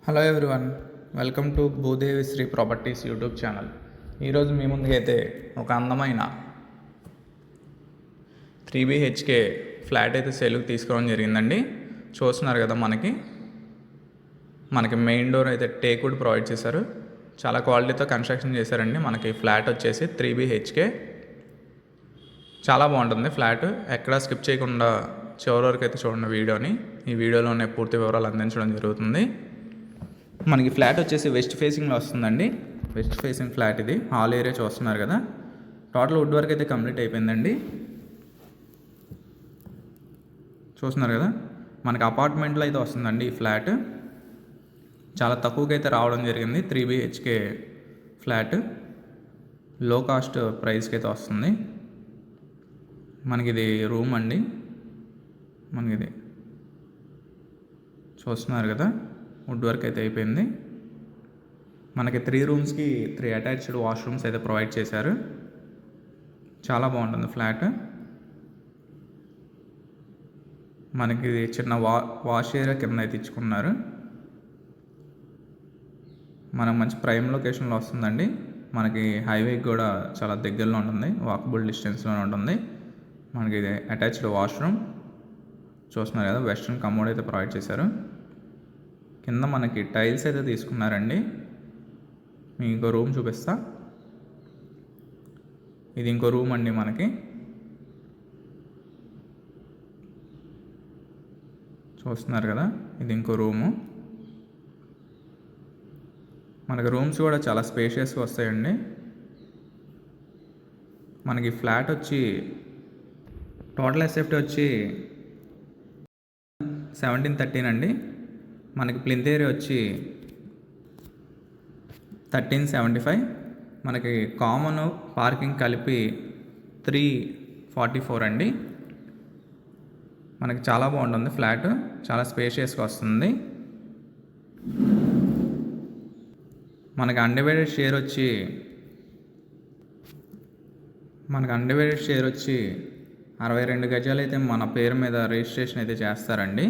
Hello everyone, welcome to Bhudevi Sri properties YouTube channel. ఈరోజు మీ ముందుకైతే ఒక అందమైన 3BHK ఫ్లాట్ అయితే సేల్కి తీసుకోవడం జరిగిందండి. చూస్తున్నారు కదా, మనకి మెయిన్ డోర్ అయితే టేక్వుడ్ ప్రొవైడ్ చేశారు. చాలా క్వాలిటీతో కన్స్ట్రక్షన్ చేశారండి. మనకి ఫ్లాట్ వచ్చేసి 3BHK చాలా బాగుంటుంది. ఫ్లాట్ ఎక్కడా స్కిప్ చేయకుండా చివరి వరకు అయితే చూడండి వీడియోని. ఈ వీడియోలోనే పూర్తి వివరాలు అందించడం జరుగుతుంది. మనకి ఫ్లాట్ వచ్చేసి వెస్ట్ ఫేసింగ్లో వస్తుందండి. వెస్ట్ ఫేసింగ్ ఫ్లాట్ ఇది. హాల్ ఏరియా చూస్తున్నారు కదా, టోటల్ వుడ్ వర్క్ అయితే కంప్లీట్ అయిపోయిందండి. చూస్తున్నారు కదా, మనకి అపార్ట్మెంట్లో అయితే వస్తుందండి ఈ ఫ్లాట్. చాలా తక్కువకి అయితే రావడం జరిగింది. 3BHK ఫ్లాట్ లో కాస్ట్ ప్రైస్కి అయితే వస్తుంది. మనకిది రూమ్ అండి. మనకిది చూస్తున్నారు కదా, వుడ్ వర్క్ అయితే అయిపోయింది. మనకి 3 రూమ్స్కి 3 అటాచ్డ్ వాష్రూమ్స్ అయితే ప్రొవైడ్ చేశారు. చాలా బాగుంటుంది ఫ్లాట్. మనకి చిన్న వాష్ ఏరియా కింద అయితే ఇచ్చుకున్నారు. మనకు మంచి ప్రైమ్ లొకేషన్లో వస్తుందండి. మనకి హైవేకి కూడా చాలా దగ్గరలో ఉంటుంది, వాకబుల్ డిస్టెన్స్లో ఉంటుంది. మనకి ఇది అటాచ్డ్ వాష్రూమ్ చూస్తున్నారు కదా, వెస్ట్రన్ కమోడ్ అయితే ప్రొవైడ్ చేశారు. కింద మనకి టైల్స్ అయితే తీసుకున్నారండి. మీకు ఇంకో రూమ్ చూపిస్తా. ఇది ఇంకో రూమ్ అండి. మనకి చూస్తున్నారు కదా, ఇది ఇంకో రూము. మనకి రూమ్స్ కూడా చాలా స్పేషియస్గా వస్తాయండి. మనకి ఫ్లాట్ వచ్చి టోటల్ ఎస్ఎఫ్టీ వచ్చి 1713 అండి. మనకి ప్లింత్ ఏరియా వచ్చి 1375. మనకి కామన్ పార్కింగ్ కలిపి 344 అండి. మనకి చాలా బాగుంటుంది ఫ్లాట్, చాలా స్పేషియస్గా వస్తుంది. మనకి అన్డివైడెడ్ షేర్ వచ్చి 62 గజాలు అయితే మన పేరు మీద రిజిస్ట్రేషన్ అయితే చేస్తారండి.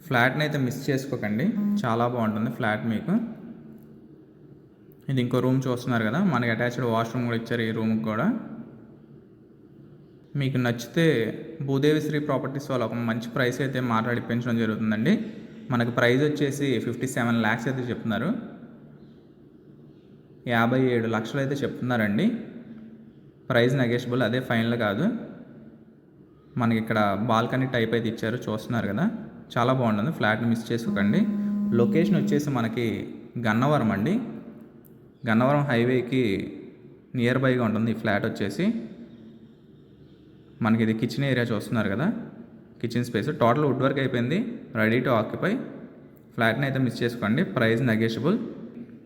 ఫ్లాట్ని అయితే మిస్ చేసుకోకండి, చాలా బాగుంటుంది ఫ్లాట్ మీకు. ఇది ఇంకో రూమ్ చూస్తున్నారు కదా, మనకి అటాచ్డ్ వాష్రూమ్ కూడా ఇచ్చారు ఈ రూమ్కి కూడా. మీకు నచ్చితే భూదేవి శ్రీ ప్రాపర్టీస్ వాళ్ళు ఒక మంచి ప్రైస్ అయితే మాట్లాడి పెంచడం జరుగుతుందండి. మనకి ప్రైస్ వచ్చేసి 57 lakhs అయితే చెప్తున్నారు. 57 లక్షలు అయితే చెప్తున్నారండి. ప్రైస్ నెగోషియబుల్, అదే ఫైనల్ కాదు. మనకి ఇక్కడ బాల్కనీ టైప్ అయితే ఇచ్చారు, చూస్తున్నారు కదా, చాలా బాగుంటుంది. ఫ్లాట్ని మిస్ చేసుకోకండి. లొకేషన్ వచ్చేసి మనకి గన్నవరం అండి. గన్నవరం హైవేకి నియర్ బైగా ఉంటుంది ఈ ఫ్లాట్ వచ్చేసి. మనకి ఇది కిచెన్ ఏరియా చూస్తున్నారు కదా, kitchen space. Total wood work అయిపోయింది, రెడీ టు ఆక్యుపై. ఫ్లాట్ని అయితే మిస్ చేసుకోండి. Price negotiable.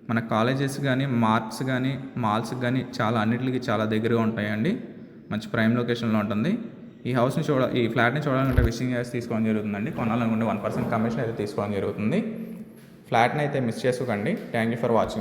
మన కాలేజెస్ కానీ, మార్ట్స్ కానీ, మాల్స్కి కానీ అన్నిటికీ చాలా దగ్గరగా ఉంటాయండి. మంచి ప్రైమ్ లొకేషన్లో ఉంటుంది. ఈ ఫ్లాట్ని చూడాలంటే విజిటింగ్ ఛార్జ్ తీసుకోవడం జరుగుతుందండి. కొనాలనుకుంటే 1% కమిషన్ అయితే తీసుకోవడం జరుగుతుంది. ఫ్లాట్ని అయితే మిస్ చేసుకోకండి. Thank you for watching.